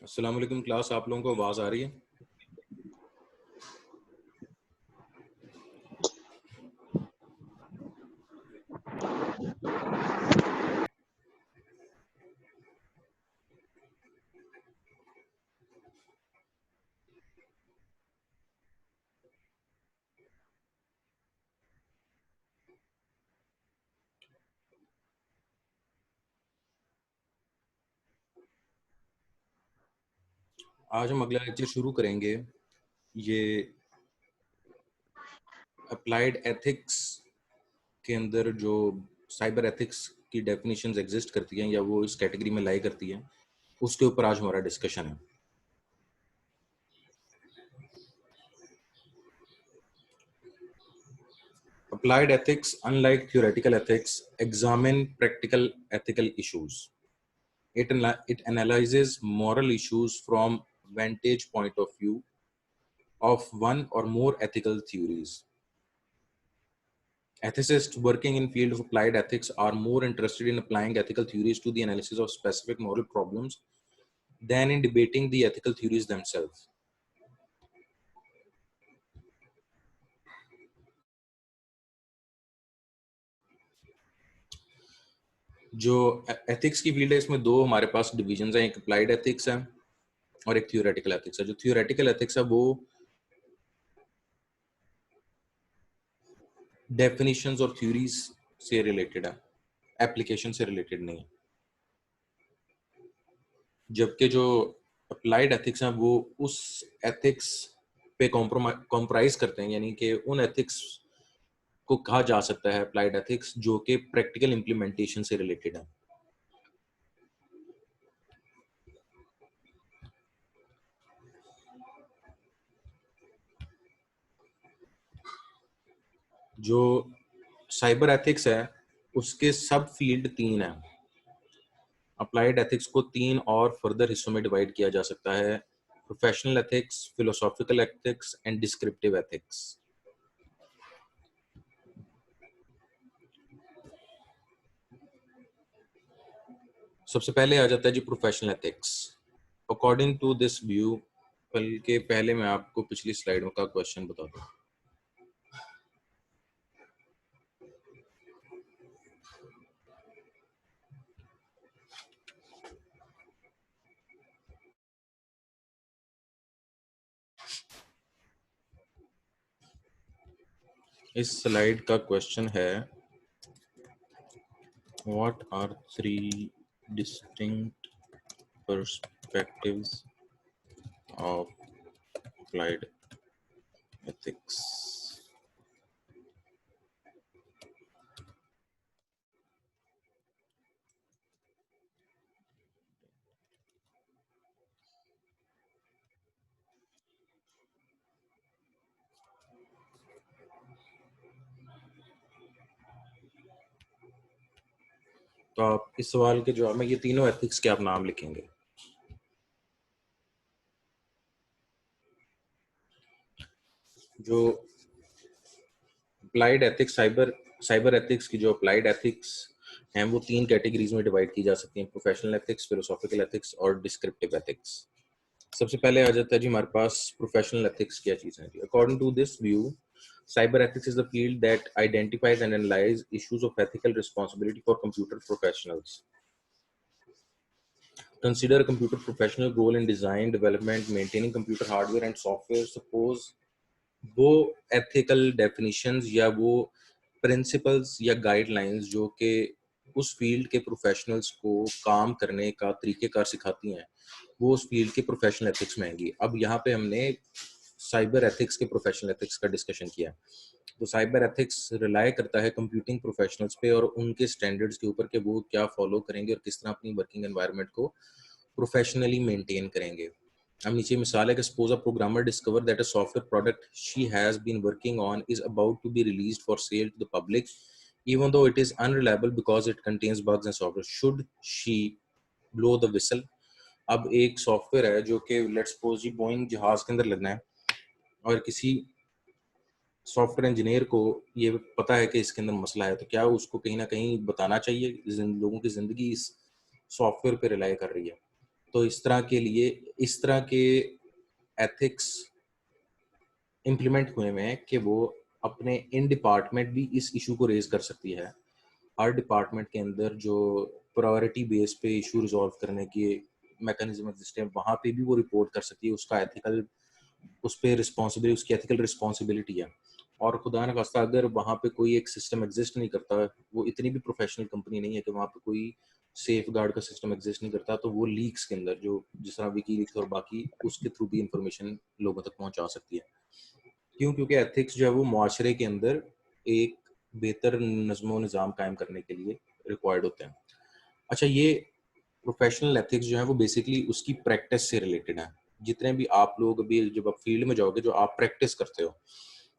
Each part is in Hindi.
अस्सलाम वालेकुम क्लास, आप लोगों को आवाज़ आ रही है? आज हम अगला लेक्चर शुरू करेंगे। ये अप्लाइड एथिक्स के अंदर जो साइबर एथिक्स की डेफिनेशंस एग्जिस्ट करती हैं या वो इस कैटेगरी में लाई करती हैं, उसके ऊपर आज हमारा डिस्कशन है। Applied ethics, unlike theoretical ethics, examine practical ethical issues. It analyzes moral issues from vantage point of view of one or more ethical theories. Ethicists working in field of applied ethics are more interested in applying ethical theories to the analysis of specific moral problems than in debating the ethical theories themselves. जो एथिक्स की फील्ड है, इसमें दो हमारे पास डिविजन्स हैं, एक अप्लाइड एथिक्स है और एक थियोरेटिकल एथिक्स है। जो थियोरेटिकल एथिक्स है वो डेफिनेशंस और थ्योरीज से रिलेटेड है, एप्लीकेशन से रिलेटेड नहीं है। जबकि जो अप्लाइड एथिक्स हैं वो उस एथिक्स पे कॉम्प्राइज करते हैं, यानी कि उन एथिक्स को कहा जा सकता है अप्लाइड एथिक्स जो कि प्रैक्टिकल इम्प्लीमेंटेशन से रिलेटेड है। जो साइबर एथिक्स है उसके सब फील्ड तीन है। अप्लाइड एथिक्स को तीन और फर्दर हिस्सों में डिवाइड किया जा सकता है: professional ethics, philosophical ethics and descriptive ethics. सबसे पहले आ जाता है जी professional ethics. According to this view, बल्कि पहले मैं आपको पिछली स्लाइड का क्वेश्चन बता दूं। इस स्लाइड का क्वेश्चन है, what are 3 distinct perspectives of applied ethics. तो आप इस सवाल के जवाब में ये तीनों एथिक्स के आप नाम लिखेंगे। जो अप्लाइड एथिक्स, साइबर एथिक्स की जो अप्लाइड एथिक्स हैं वो तीन कैटेगरीज में डिवाइड की जा सकती हैं: प्रोफेशनल एथिक्स, फिलोसॉफिकल एथिक्स और डिस्क्रिप्टिव एथिक्स। सबसे पहले आ जाता है जी हमारे पास प्रोफेशनल एथिक्स क्या चीज है। According to this view, cyber ethics is the field that identifies and analyzes issues of ethical responsibility for computer professionals. Consider a computer professional role in design, development, maintaining computer hardware and software. Suppose वो ethical definitions या वो principles या guidelines जो कि उस फील्ड के प्रोफेशनल्स को काम करने का तरीकेकार सिखाती हैं, वो उस फील्ड के प्रोफेशनल एथिक्स में आएंगी। अब यहाँ पे हमने साइबर एथिक्स के प्रोफेशनल एथिक्स का डिस्कशन किया। तो साइबर एथिक्स रिलाय करता है कंप्यूटिंग प्रोफेशनल्स पे और उनके स्टैंडर्ड्स के ऊपर कि वो क्या फॉलो करेंगे और किस तरह अपनी वर्किंग एनवायरनमेंट को प्रोफेशनली मेंटेन करेंगे। अब नीचे मिसाल है कि suppose a programmer discover that a software product she has been working on is about to be released for sale to the public even though it is unreliable because it contains bugs and software. Should she blow the whistle? अब एक सॉफ्टवेयर है जो कि लेट्स सपोज जी बोइंग जहाज के अंदर लगना है और किसी सॉफ्टवेयर इंजीनियर को ये पता है कि इसके अंदर मसला है, तो क्या उसको कहीं ना कहीं बताना चाहिए? लोगों की जिंदगी इस सॉफ्टवेयर पे रिलाई कर रही है। तो इस तरह के लिए इस तरह के एथिक्स इम्प्लीमेंट हुए हैं कि वो अपने इन डिपार्टमेंट भी इस इशू को रेज कर सकती है। हर डिपार्टमेंट के अंदर जो प्रायोरिटी बेस पे इशू रिजॉल्व करने की मैकेनिज्म एग्जिस्ट है, वहाँ पे भी वो रिपोर्ट कर सकती है। उसका एथिकल उस पर रिस्पॉन्सिबिलिटी, उसकी एथिकल रिस्पॉन्सिबिलिटी है। और खुदा न खास्ता अगर वहाँ पे कोई एक सिस्टम एग्जिस्ट नहीं करता, वो इतनी भी प्रोफेशनल कंपनी नहीं है कि वहाँ पे कोई सेफ गार्ड का सिस्टम एग्जिस्ट नहीं करता, तो वो लीक्स के अंदर जो जिस तरह विकीलीक्स और बाकी उसके थ्रू भी इंफॉर्मेशन लोगों तक पहुंचा सकती है। क्यों? क्योंकि एथिक्स जो है वो माशरे के अंदर एक बेहतर नज़्म निज़ाम कायम करने के लिए रिक्वायर्ड होते हैं। अच्छा, ये प्रोफेशनल एथिक्स जो है वो बेसिकली उसकी प्रैक्टिस से रिलेटेड है। जितने भी आप लोग अभी जब आप फील्ड में जाओगे, जो आप प्रैक्टिस करते हो,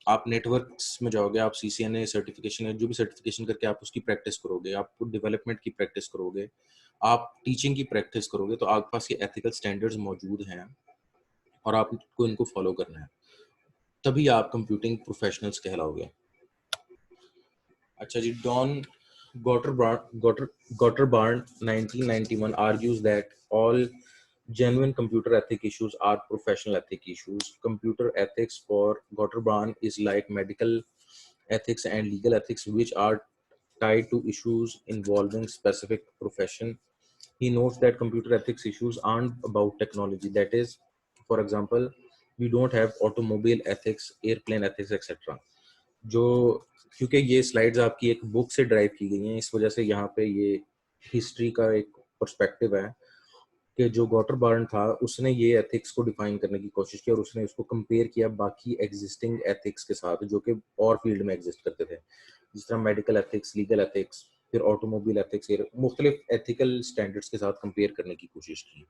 आप नेटवर्क्स में जाओगे, आप सीसीएनए सर्टिफिकेशन है, जो भी सर्टिफिकेशन करके आप उसकी प्रैक्टिस करोगे, आप डेवलपमेंट की प्रैक्टिस करोगे, आप टीचिंग की प्रैक्टिस करोगे, तो आपके पास ये एथिकल स्टैंडर्ड्स मौजूद हैं और आपको इनको फॉलो करना है, तभी आप कंप्यूटिंग प्रोफेशनल्स कहलाओगे। अच्छा जी, Don Gotterbarn 1991 argues that all genuine computer ethic issues are professional ethic issues. Computer ethics for Gotterbarn is like medical ethics and legal ethics, which are tied to issues involving specific profession. He notes that computer ethics issues aren't about technology. That is, for example, we don't have automobile ethics, airplane ethics, etc. जो क्योंकि ये स्लाइड्स आपकी एक बुक से ड्राइव की गई हैं, इस वजह से यहाँ पे ये हिस्ट्री का एक पर्सपेक्टिव है कि जो गॉटर बार्न था उसने ये एथिक्स को डिफाइन करने की कोशिश की और उसने उसको कंपेयर किया बाकी एग्जिस्टिंग एथिक्स के साथ जो कि और फील्ड में एग्जिस्ट करते थे, जिस तरह मेडिकल एथिक्स, लीगल एथिक्स, फिर ऑटोमोबाइल एथिक्स, ये मुख्तलिफ एथिकल स्टैंडर्ड्स के साथ कंपेयर करने की कोशिश की।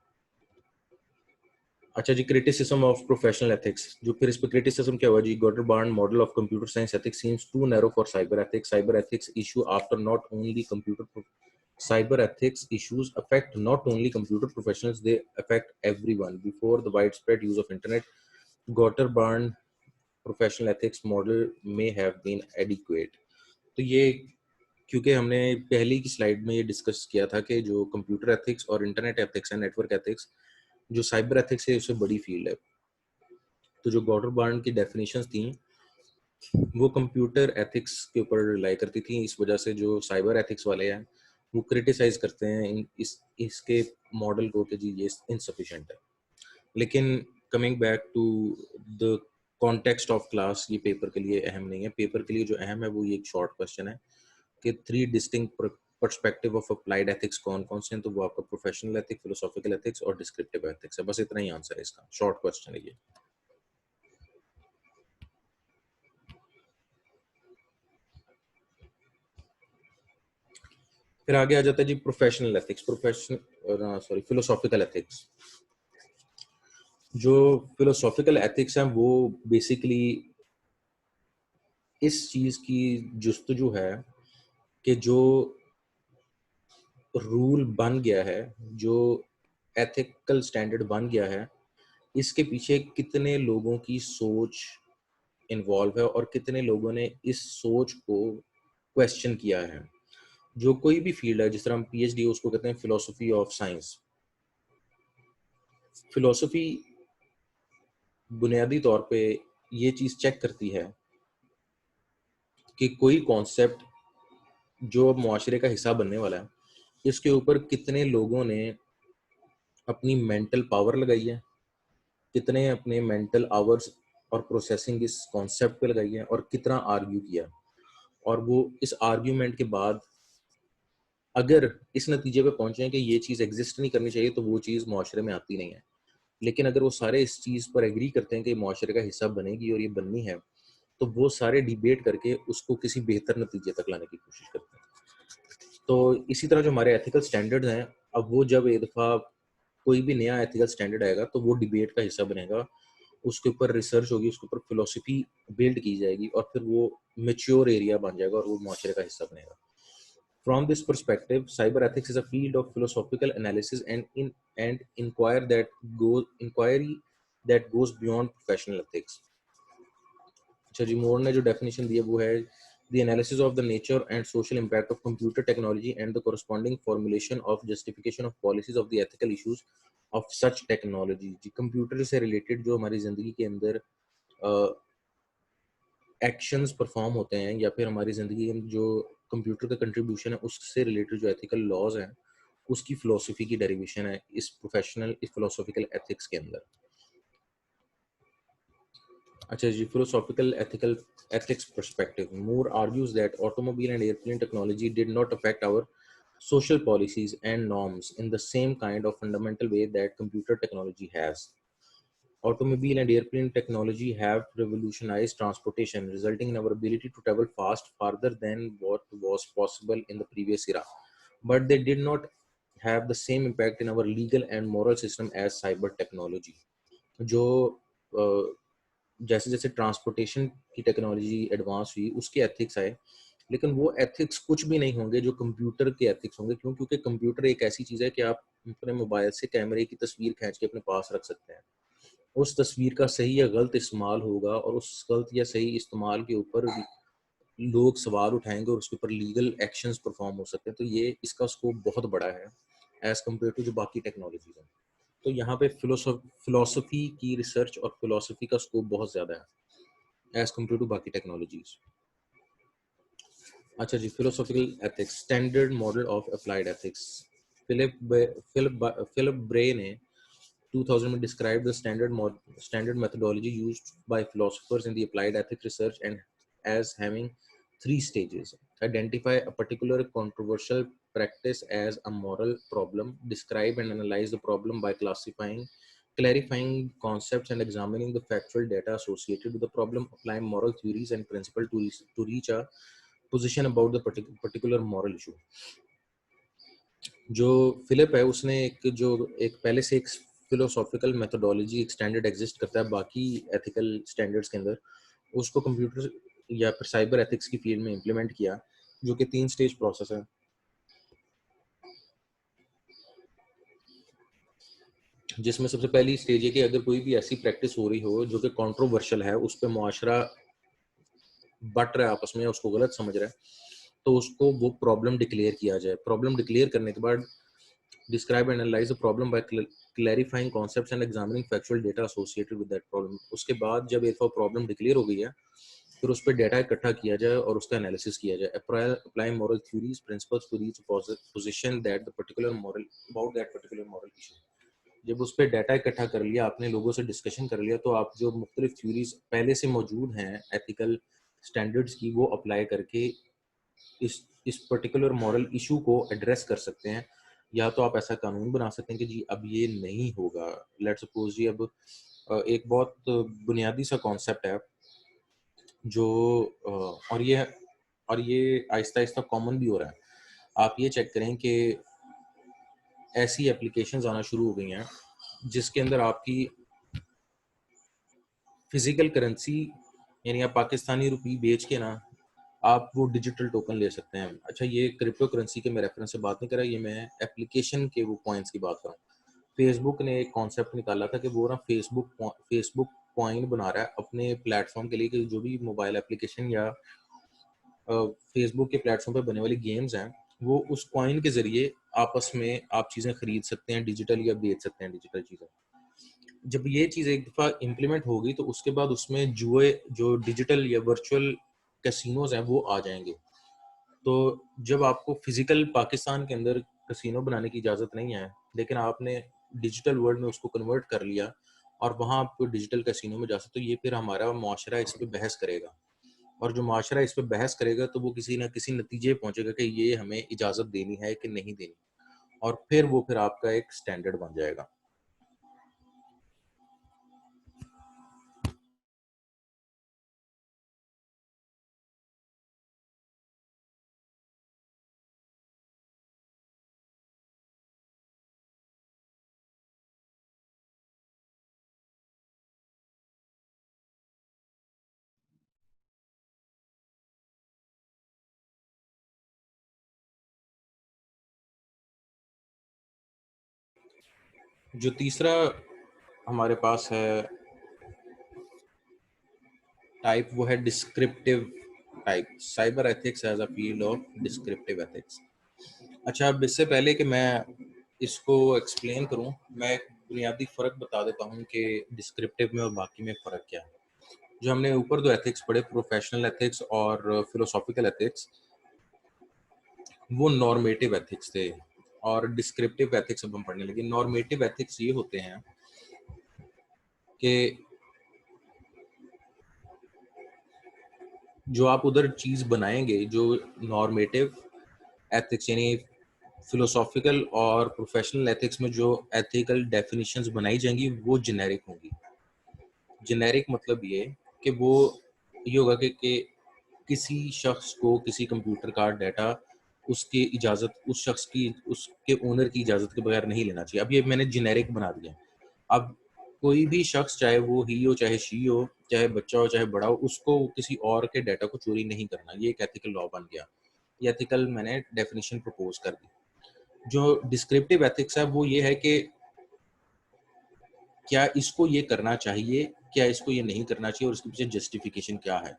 अच्छा जी, क्रिटिसिज्म ऑफ प्रोफेशनल एथिक्स, जो फिर इस पे क्रिटिसिज्म क्या हुआ जी, Gotterbarn model of computer science ethics seems too narrow for cyber ethics. Cyber ethics issue after not only computer cyber ethics issues affect not only computer professionals, they affect everyone. Before the widespread use of internet, Gotterbarn professional ethics model may have been adequate. तो ये क्योंकि हमने पहली की स्लाइड में ये डिस्कस किया था कि जो कंप्यूटर एथिक्स और इंटरनेट एथिक्स है, नेटवर्क एथिक्स, जो साइबर एथिक्स है उससे बड़ी फील्ड है। तो जो गॉटरबार्न की डेफिनेशंस थी वो कंप्यूटर एथिक्स के ऊपर रिलाई करती थी, इस वजह से जो साइबर एथिक्स वाले हैं वो क्रिटिसाइज करते हैं इसके मॉडल को कि जी ये इनसफिशिएंट है। लेकिन coming back to the context of class, ये पेपर के लिए अहम नहीं है। पेपर के लिए जो अहम है वो ये एक शॉर्ट क्वेश्चन है कि 3 distinct perspective of applied ethics कौन कौन से हैं, तो वो आपका प्रोफेशनल एथिक्स, फिलोसॉफिकल एथिक्स और डिस्क्रिप्टिव एथिक्स है। बस इतना ही आंसर है इसका, शॉर्ट क्वेश्चन है ये। फिर आगे आ जाता है जी प्रोफेशनल एथिक्स, फिलोसॉफिकल एथिक्स। जो फिलोसॉफिकल एथिक्स हैं वो बेसिकली इस चीज की जुस्तजू है कि जो रूल बन गया है, जो एथिकल स्टैंडर्ड बन गया है, इसके पीछे कितने लोगों की सोच इन्वॉल्व है और कितने लोगों ने इस सोच को क्वेश्चन किया है। जो कोई भी फील्ड है, जिस तरह हम पीएचडी उसको कहते हैं फिलोसफी ऑफ साइंस। फिलोसफी बुनियादी तौर पे ये चीज चेक करती है कि कोई कॉन्सेप्ट जो अब मुआशरे का हिस्सा बनने वाला है, इसके ऊपर कितने लोगों ने अपनी मेंटल पावर लगाई है, कितने अपने मेंटल आवर्स और प्रोसेसिंग इस कॉन्सेप्ट पे लगाई है और कितना आर्ग्यू किया। और वो इस आर्ग्यूमेंट के बाद अगर इस नतीजे पे पहुंचे हैं कि ये चीज़ एग्जिस्ट नहीं करनी चाहिए, तो वो चीज़ मुआशरे में आती नहीं है। लेकिन अगर वो सारे इस चीज़ पर एग्री करते हैं कि मुआशरे का हिस्सा बनेगी और ये बननी है, तो वो सारे डिबेट करके उसको किसी बेहतर नतीजे तक लाने की कोशिश करते हैं। तो इसी तरह जो हमारे एथिकल स्टैंडर्ड्स हैं, अब वो जब एक दफ़ा कोई भी नया एथिकल स्टैंडर्ड आएगा तो वो डिबेट का हिस्सा बनेगा, उसके ऊपर रिसर्च होगी, उसके ऊपर फिलोसफी बिल्ड की जाएगी और फिर वो मेच्योर एरिया बन जाएगा और वो मुआशरे का हिस्सा बनेगा। From this perspective, cyber ethics is a field of philosophical analysis and inquiry that goes beyond professional ethics. अच्छा जी, मोर ने जो डेफिनेशन दी है वो है the analysis of the nature and social impact of computer technology and the corresponding formulation of justification of policies of the ethical issues of such technology। जी, कंप्यूटर से रिलेटेड जो हमारी ज़िंदगी के अंदर एक्शंस परफॉर्म होते हैं या फिर हमारी ज़िंदगी में जो कंप्यूटर का कंट्रीब्यूशन है उससे रिलेटेड जो एथिकल लॉज हैं, उसकी फिलोसफी की डेरिवेशन है इस फिलोसॉफिकल एथिक्स के अंदर। अच्छा जी, philosophical ethical ethics perspective, Moore argues that automobile and airplane technology did not affect our social policies and norms in the same kind of fundamental way that computer technology has. Automobile and airplane technology have revolutionized transportation, resulting in our ability to travel fast, farther than what was possible in the previous era. But they did not have the same impact in our legal and moral system as cyber technology. जो जैसे जैसे ट्रांसपोर्टेशन की टेक्नोलॉजी एडवांस हुई उसके एथिक्स आए, लेकिन वो एथिक्स कुछ भी नहीं होंगे जो कंप्यूटर के एथिक्स होंगे। क्यों? क्योंकि कंप्यूटर एक ऐसी चीज़ है कि आप अपने मोबाइल से कैमरे की तस्वीर खींच के अपने पास रख सकते हैं। उस तस्वीर का सही या गलत इस्तेमाल होगा और उस गलत या सही इस्तेमाल के ऊपर लोग सवाल उठाएंगे और उसके ऊपर लीगल एक्शंस परफॉर्म हो सकते हैं। तो ये इसका स्कोप बहुत बड़ा है एज कम्पेयर टू जो बाकी टेक्नोलॉजीज हैं। तो यहाँ पे फिलोसफी की रिसर्च और फिलोसफी का स्कोप बहुत ज़्यादा है एज कम्पेयर टू बाकी टेक्नोलॉजीज। अच्छा जी, philosophical ethics, standard model of applied ethics. Philip Brey ने 2000 में described the standard methodology used by philosophers in the applied ethics research and as having three stages. Identify a particular controversial practice as a moral problem, describe and analyze the problem by clarifying concepts and examining the factual data associated with the problem, apply moral theories and principles to reach a position about the particular moral issue. जो फिलिप है उसने एक पहले से एक फिलोसॉफिकल मेथोडोलॉजी एक स्टैंडर्ड एग्जिस्ट करता है बाकी एथिकल स्टैंडर्ड्स के अंदर, उसको कंप्यूटर या फिर साइबर एथिक्स की फील्ड में इम्प्लीमेंट किया, जो कि 3 स्टेज प्रोसेस है। जिसमें सबसे पहली स्टेज है कि अगर कोई भी ऐसी प्रैक्टिस हो रही हो जो कि कंट्रोवर्शियल है, उस पे मुआशरा बट रहा है आपस में, उसको गलत समझ रहा है, तो उसको वो प्रॉब्लम डिक्लेयर किया जाए। प्रॉब्लम डिक्लेयर करने के बाद describe and analyze the problem by clarifying concepts and examining factual data associated with that problem। उसके बाद जब एक प्रॉब्लम डिक्लेयर हो गई है, फिर उस पर डेटा इकट्ठा किया जाए और उसका एनालिसिस किया जाए। Apply moral theories principles to reach a position that the particular moral about that particular moral issue। जब उस पर डाटा इकट्ठा कर लिया आपने, लोगों से डिस्कशन कर लिया, तो आप जो मुख्तलिफ थ्योरीज पहले से मौजूद हैं एथिकल स्टैंडर्ड्स की, वो अप्लाई करके इस पर्टिकुलर मॉरल इशू को एड्रेस कर सकते हैं। या तो आप ऐसा कानून बना सकते हैं कि जी अब ये नहीं होगा। लेट्स सपोज जी, अब एक बहुत बुनियादी सा कॉन्सेप्ट है जो और ये आहिस्ता आहिस्ता कॉमन भी हो रहा है। आप ये चेक करें कि ऐसी एप्लीकेशंस आना शुरू हो गई हैं जिसके अंदर आपकी फिजिकल करेंसी, यानी आप पाकिस्तानी रुपी बेच के ना आप वो डिजिटल टोकन ले सकते हैं। अच्छा, ये क्रिप्टो करेंसी के मैं रेफरेंस से बात नहीं कर रहा, ये मैं एप्लीकेशन के वो पॉइंट्स की बात कर रहा हूँ। फेसबुक ने एक कॉन्सेप्ट निकाला था कि वो ना फेसबुक कॉइन बना रहा है अपने प्लेटफॉर्म के लिए, कि जो भी मोबाइल एप्लीकेशन या फेसबुक के प्लेटफॉर्म पे बनने वाली गेम्स हैं, वो उस कॉइन के जरिए आपस में आप चीज़ें खरीद सकते हैं डिजिटल, या बेच सकते हैं डिजिटल चीज़ें। जब ये चीज़ एक दफ़ा इम्प्लीमेंट होगी तो उसके बाद उसमें जुए, जो डिजिटल या वर्चुअल कैसीनोज हैं, वो आ जाएंगे। तो जब आपको फिजिकल पाकिस्तान के अंदर कैसीनो बनाने की इजाज़त नहीं है, लेकिन आपने डिजिटल वर्ल्ड में उसको कन्वर्ट कर लिया और वहाँ आप डिजिटल कैसीनो में जा सकते हो, ये फिर हमारा मुआशरा इस पे बहस करेगा। और जो मुआशरा इस पे बहस करेगा तो वो किसी न किसी नतीजे पे पहुंचेगा कि ये हमें इजाज़त देनी है कि नहीं देनी, और फिर आपका एक स्टैंडर्ड बन जाएगा। जो तीसरा हमारे पास है टाइप, वो है descriptive type, cyber ethics as a field of descriptive ethics. अच्छा, अब इससे पहले कि मैं इसको एक्सप्लेन करूं, मैं एक बुनियादी फ़र्क बता देता हूं कि डिस्क्रिप्टिव में और बाकी में फ़र्क क्या है। जो हमने ऊपर दो एथिक्स पढ़े, प्रोफेशनल एथिक्स और फिलोसॉफिकल एथिक्स, वो नॉर्मेटिव एथिक्स थे, और डिस्क्रिप्टिव एथिक्स अब हम पढ़ने लगे। नॉर्मेटिव एथिक्स ये होते हैं कि जो आप उधर चीज़ बनाएंगे, जो नॉर्मेटिव एथिक्स यानी फिलोसॉफिकल और प्रोफेशनल एथिक्स में जो एथिकल डेफिनेशंस बनाई जाएंगी वो जेनेरिक होंगी। जेनेरिक मतलब ये कि वो ये होगा कि किसी शख्स को किसी कंप्यूटर का डाटा उसके इजाज़त उस शख्स की उसके ओनर की इजाज़त के बगैर नहीं लेना चाहिए। अब ये मैंने जेनेरिक बना दिया। अब कोई भी शख्स, चाहे वो ही हो चाहे शी हो, चाहे बच्चा हो चाहे बड़ा हो, उसको किसी और के डाटा को चोरी नहीं करना। ये एक एथिकल लॉ बन गया। ये एथिकल मैंने डेफिनेशन प्रपोज कर दी। जो डिस्क्रिप्टिव एथिक्स है वो ये है कि क्या इसको ये करना चाहिए, क्या इसको ये नहीं करना चाहिए और इसके पीछे जस्टिफिकेशन क्या है।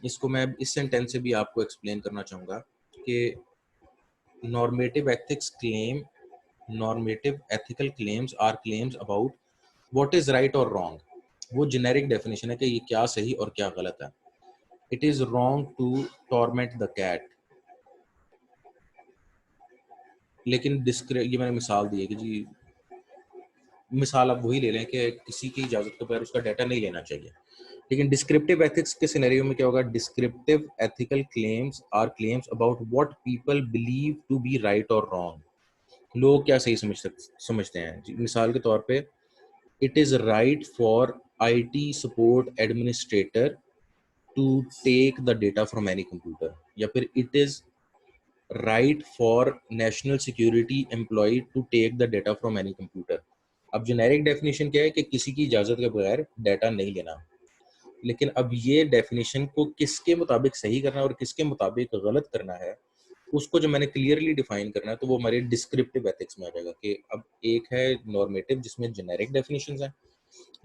इसको मैं इस सेंटेंस से भी आपको एक्सप्लेन करना चाहूँगा कि normative ethics claim normative ethical claims are claims about what is right और रॉन्ग। वो जेनेरिक डेफिनेशन है कि ये क्या सही और क्या गलत है। It is wrong to torment the cat. लेकिन ये मैंने मिसाल दी है कि जी, मिसाल आप वही ले लें कि किसी की इजाज़त के बगैर उसका डाटा नहीं लेना चाहिए। लेकिन डिस्क्रिप्टिव एथिक्स के सिनेरियो में क्या होगा? Descriptive ethical claims are claims about what people believe to be right और रॉन्ग। लोग क्या सही समझते हैं जी। मिसाल के तौर पे, it is right for IT support administrator to take the data from any computer, या फिर it is right for national security employ to take the data from any computer. अब जेनेरिक डेफिनेशन क्या है कि किसी की इजाज़त के बगैर डाटा नहीं लेना। लेकिन अब ये डेफिनेशन को किसके मुताबिक सही करना है और किसके मुताबिक गलत करना है, उसको जो मैंने क्लियरली डिफाइन करना है, तो वो हमारे डिस्क्रिप्टिव एथिक्स में आ जाएगा। कि अब एक है नॉर्मेटिव जिसमें जेनेरिक डेफिनेशंस हैं,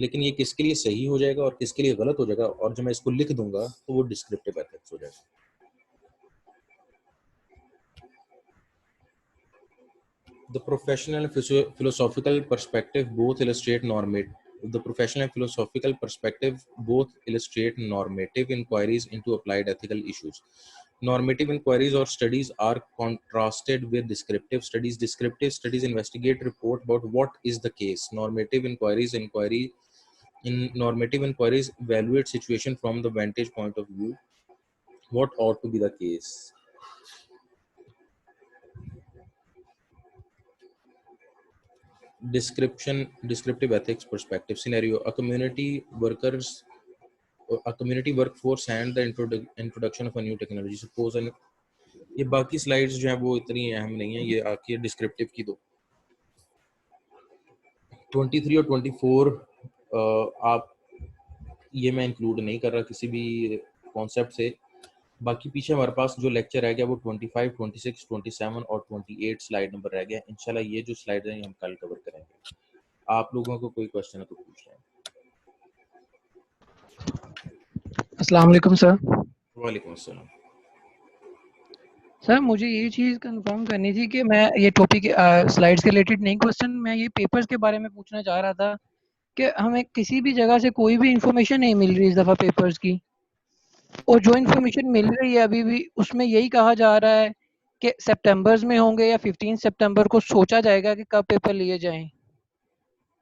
लेकिन ये किसके लिए सही हो जाएगा और किसके लिए गलत हो जाएगा, और जब मैं इसको लिख दूंगा तो वो डिस्क्रिप्टिव एथिक्स हो जाएगा। The professional and philosophical perspective both illustrate normative. The professional and philosophical perspective both illustrate normative inquiries into applied ethical issues. Normative inquiries or studies are contrasted with descriptive studies. Descriptive studies investigate, report about what is the case. Normative inquiries evaluate situation from the vantage point of view, what ought to be the case. Descriptive ethics perspective scenario: a community workforce and the introduction of a new technology. Suppose an ये बाकी स्लाइड्स जो हैं वो इतनी अहम नहीं है, ये आखिर डिस्क्रिप्टिव की दो 23 और 24 आप ये मैं इंक्लूड नहीं कर रहा किसी भी कॉन्सेप्ट से। बाकी पीछे हमारे पास जो लेक्चर रह गया वो 25, 26, 27 और 28 स्लाइड नंबर रह गया। इंशाल्लाह ये जो स्लाइड हैं हम कल कवर करेंगे। आप लोगों को कोई क्वेश्चन है तो पूछ लें। अस्सलाम वालेकुम सर। वालेकुम अस्सलाम। सर मुझे ये चीज़ कंफर्म करनी थी कि मैं ये टॉपिक स्लाइड्स के रिलेटेड नहीं, क्वेश्चन मैं ये पेपर्स के बारे में पूछना चाह रहा था कि हमें किसी भी जगह से कोई भी इंफॉर्मेशन नहीं मिल रही इस दफ़ा पेपर्स की, और जो इंफॉर्मेशन मिल रही है अभी भी उसमें यही कहा जा रहा है कि सितंबर्स में होंगे या 15 सितंबर को सोचा जाएगा कि कब पेपर लिए जाएं।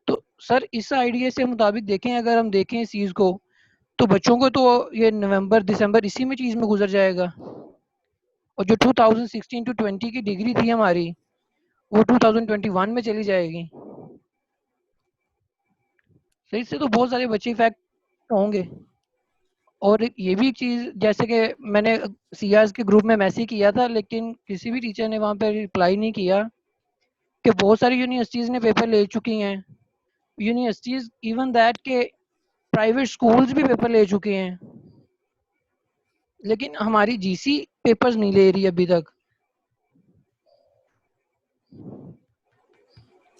तो सर इस आइडिया से मुताबिक देखें, अगर हम देखें इस चीज़ को, तो बच्चों को तो ये नवंबर दिसंबर इसी में चीज़ में गुजर जाएगा, और जो 2016 टू 20 की डिग्री थी हमारी वो 2021 में चली जाएगी। तो इससे तो बहुत सारे बच्चे इफेक्ट होंगे। और ये भी एक चीज़, जैसे कि मैंने सीआरस के ग्रुप में मैसेज किया था, लेकिन किसी भी टीचर ने वहाँ पे रिप्लाई नहीं किया, कि बहुत सारी यूनिवर्सिटीज़ ने पेपर ले चुकी हैं। यूनिवर्सिटीज़ इवन दैट के प्राइवेट स्कूल्स भी पेपर ले चुके हैं, लेकिन हमारी जीसी पेपर्स नहीं ले रही अभी तक।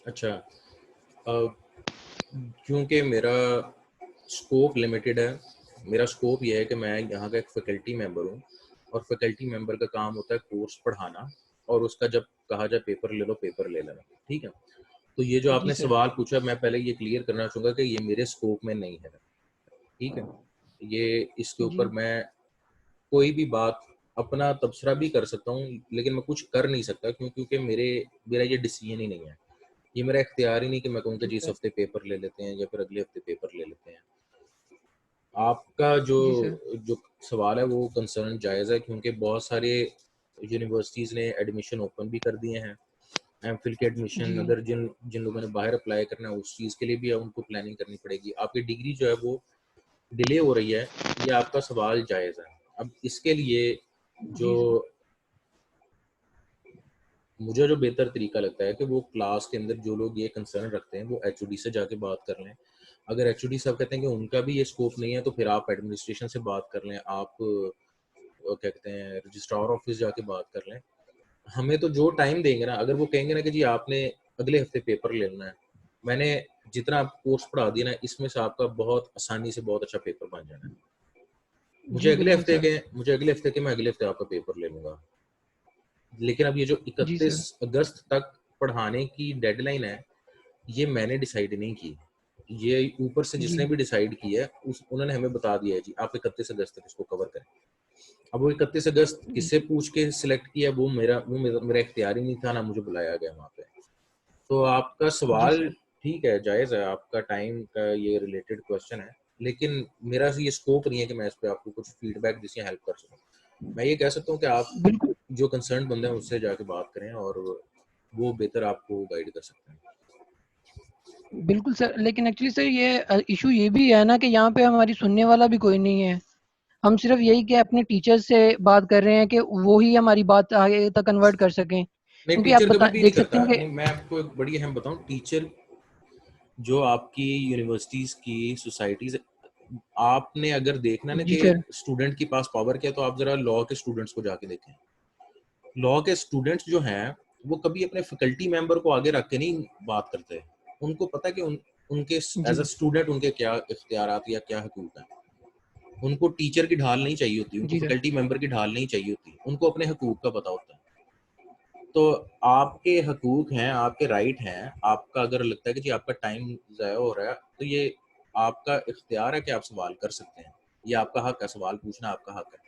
अच्छा, क्योंकि मेरा स्कोप लिमिटेड है, मेरा स्कोप ये है कि मैं यहाँ का एक फैकल्टी मेंबर हूँ, और फैकल्टी मेंबर का काम होता है कोर्स पढ़ाना, और उसका जब कहा जाए पेपर ले लो पेपर ले लेना। ठीक है, तो ये जो जी आपने सर। सवाल पूछा, मैं पहले ये क्लियर करना चाहूँगा कि ये मेरे स्कोप में नहीं है। ठीक है, ये इसके ऊपर जी मैं कोई भी बात अपना तबसरा भी कर सकता हूँ, लेकिन मैं कुछ कर नहीं सकता क्योंकि मेरा ये डिसीजन ही नहीं है। ये मेरा इख्तियार ही नहीं कि मैं कहूँ कि जी ठीक इस है। हफ्ते पेपर ले लेते हैं या फिर अगले हफ्ते पेपर ले लेते हैं। आपका जो जी सर। जो सवाल है वो कंसर्न जायज़ है, क्योंकि बहुत सारे यूनिवर्सिटीज़ ने एडमिशन ओपन भी कर दिए हैं। एमफिल के एडमिशन जी, अगर जिन जिन लोगों ने बाहर अप्लाई करना है उस चीज़ के लिए भी उनको प्लानिंग करनी पड़ेगी। आपकी डिग्री जो है वो डिले हो रही है, ये आपका सवाल जायज़ है। अब इसके लिए जो जी सर। मुझे जो बेहतर तरीका लगता है कि वो क्लास के अंदर जो लोग ये कंसर्न रखते हैं वो एचओडी से जाके बात कर लें। अगर एचओडी साहब कहते हैं कि उनका भी ये स्कोप नहीं है तो फिर आप एडमिनिस्ट्रेशन से बात कर लें, आप क्या कहते हैं रजिस्ट्रार ऑफिस जाके बात कर लें। हमें तो जो टाइम देंगे ना, अगर वो कहेंगे ना कि जी आपने अगले हफ्ते पेपर ले लेना है, मैंने जितना कोर्स पढ़ा दिया ना इसमें से आपका बहुत आसानी से बहुत अच्छा पेपर बन जाना है। जी, बिल्कुल सर। मुझे अगले हफ्ते के मैं अगले हफ्ते आपका पेपर ले लूंगा। लेकिन अब ये जो जी 31 सर। अगस्त तक पढ़ाने की डेडलाइन है, ये मैंने डिसाइड नहीं की। ये ऊपर से जिसने जी, भी डिसाइड की है उस उन्होंने हमें बता दिया है जी आप 31 अगस्त तक इसको कवर करें। अब वो 31 अगस्त किससे जी, पूछ के सिलेक्ट किया वो मेरा इख्तियार ही नहीं था, ना मुझे बुलाया गया वहाँ पे। तो आपका जी सवाल सर। ठीक है, जायज़ है, आपका टाइम का ये रिलेटेड क्वेश्चन है, लेकिन मेरा ये स्कोप नहीं है कि मैं इस पे आपको कुछ फीडबैक जिससे हेल्प कर सकूँ। मैं ये कह सकता हूँ कि आप बिल्कुल, जो कंसर्न्ड बंदे हैं उससे जाके बात करें और वो बेहतर आपको गाइड कर सकते हैं। बिल्कुल सर, लेकिन एक्चुअली सर ये इश्यू ये भी है ना कि यहाँ पे हमारी सुनने वाला भी कोई नहीं है। हम सिर्फ़ यही कि अपने टीचर से बात कर रहे हैं कि वो ही हमारी बात आगे तक कन्वर्ट कर सकें। नहीं, क्योंकि आप टीचर कभी बता भी नहीं देख सकते करता। हैं कि नहीं, मैं आपको एक बड़ी अहम बताऊँ, टीचर जो आपकी यूनिवर्सिटीज़ की सोसाइटीज़, आपने अगर देखना ना जी कि सर। स्टूडेंट के पास पावर क्या है, तो आप ज़रा लॉ के स्टूडेंट्स को जाके देखें। लॉ के स्टूडेंट्स जो हैं, वो कभी अपने फैकल्टी मेंबर को आगे रख के नहीं बात करते। उनको पता है कि उनके एज़ अ जी, स्टूडेंट उनके क्या इख्तियारात या क्या हकूक़ हैं। उनको टीचर की ढाल नहीं चाहिए होती, उनको जी सर। फैकल्टी मेंबर की ढाल नहीं चाहिए होती, उनको अपने हकूक़ का पता होता है। तो आपके हकूक़ हैं, आपके राइट हैं, आपका अगर लगता है कि जी आपका टाइम ज़ाया हो रहा है, तो ये आपका इख्तियार है कि आप सवाल कर सकते हैं। ये आपका हक है, सवाल पूछना आपका हक है।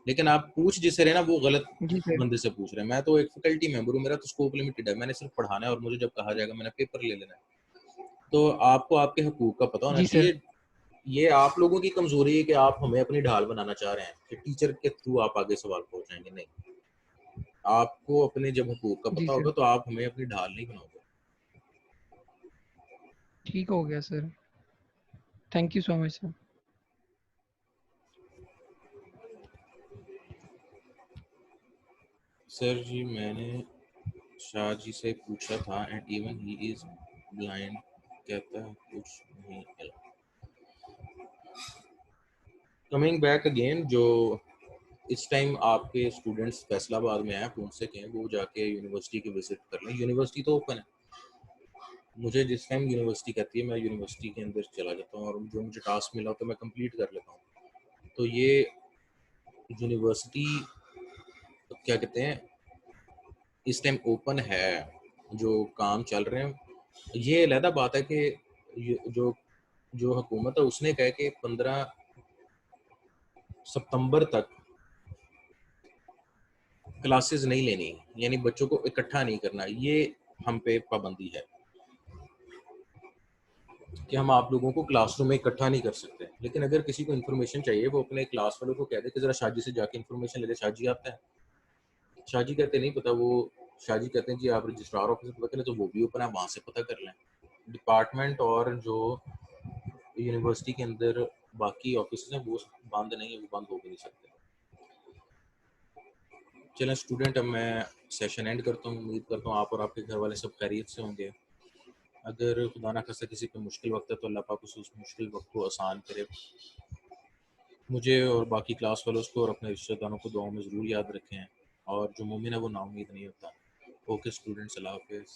लेकिन आप पूछ जिससे रहे ना वो गलत जी सर। बंदे से पूछ रहे हैं। मैं तो एक फैकल्टी मेंबर हूँ, मेरा तो स्कोप लिमिटेड है, मैंने सिर्फ़ पढ़ाना है और मुझे जब कहा जाएगा मैंने पेपर ले लेना है। तो आपको आपके हकूक़ का पता होना जी सर। चाहिए। ये आप लोगों की कमज़ोरी है कि आप हमें अपनी ढाल बनाना चाह रहे हैं कि टीचर के थ्रू आप आगे सवाल पहुँचाएँगे, नहीं। आपको अपने जब हकूक़ का जी पता सर। होगा तो आप हमें अपनी ढाल नहीं बनाओगे। ठीक हो गया sir. Thank you so much sir. Sir ji, मैंने शाह जी से पूछा था and even he is blind, कहता है कुछ नहीं। कमिंग बैक अगेन, जो इस टाइम आपके स्टूडेंट्स फैसलाबाद में हैं, आप उनसे कहें वो जाके यूनिवर्सिटी की विज़िट कर लें। यूनिवर्सिटी तो ओपन है। मुझे जिस टाइम यूनिवर्सिटी कहती है मैं यूनिवर्सिटी के अंदर चला जाता हूँ और जो मुझे टास्क मिला होता है मैं कंप्लीट कर लेता हूँ। तो ये यूनिवर्सिटी क्या कहते हैं इस टाइम ओपन है, जो काम चल रहे हैं। ये अलहदा बात है कि ये जो जो हुकूमत है उसने कहा कि 15 सितंबर तक क्लासेस नहीं लेनी, यानी बच्चों को इकट्ठा नहीं करना। ये हम पे पाबंदी है कि हम आप लोगों को क्लासरूम में इकट्ठा नहीं कर सकते। लेकिन अगर किसी को इन्फॉर्मेशन चाहिए वो अपने क्लास वालों को कह दे कि ज़रा शाजी से जाके इन्फॉर्मेशन ले ले। शाजी आता है, शाजी कहते नहीं पता, वो शाजी कहते हैं जी आप रजिस्ट्रार ऑफिस से पता करें, तो वो भी ओपन है, वहाँ से पता कर लें। डिपार्टमेंट और जो यूनिवर्सिटी के अंदर बाकी ऑफिस हैं वो बंद नहीं है, वो बंद हो भी नहीं सकते। चलें स्टूडेंट, अब मैं सेशन एंड करता हूँ। उम्मीद करता हूँ आप और आपके घर वाले सब खैरियत से होंगे। अगर खुदा ना खास्ता किसी पे मुश्किल वक्त है तो अल्लाह पाक उस मुश्किल वक्त को आसान करे। मुझे और बाकी क्लास वालों को और अपने रिश्तेदारों को दुआओं में ज़रूर याद रखें, और जो मोमिन है वो नाउमीद नहीं होता। ओके स्टूडेंट्स, अल्लाह हाफिज़।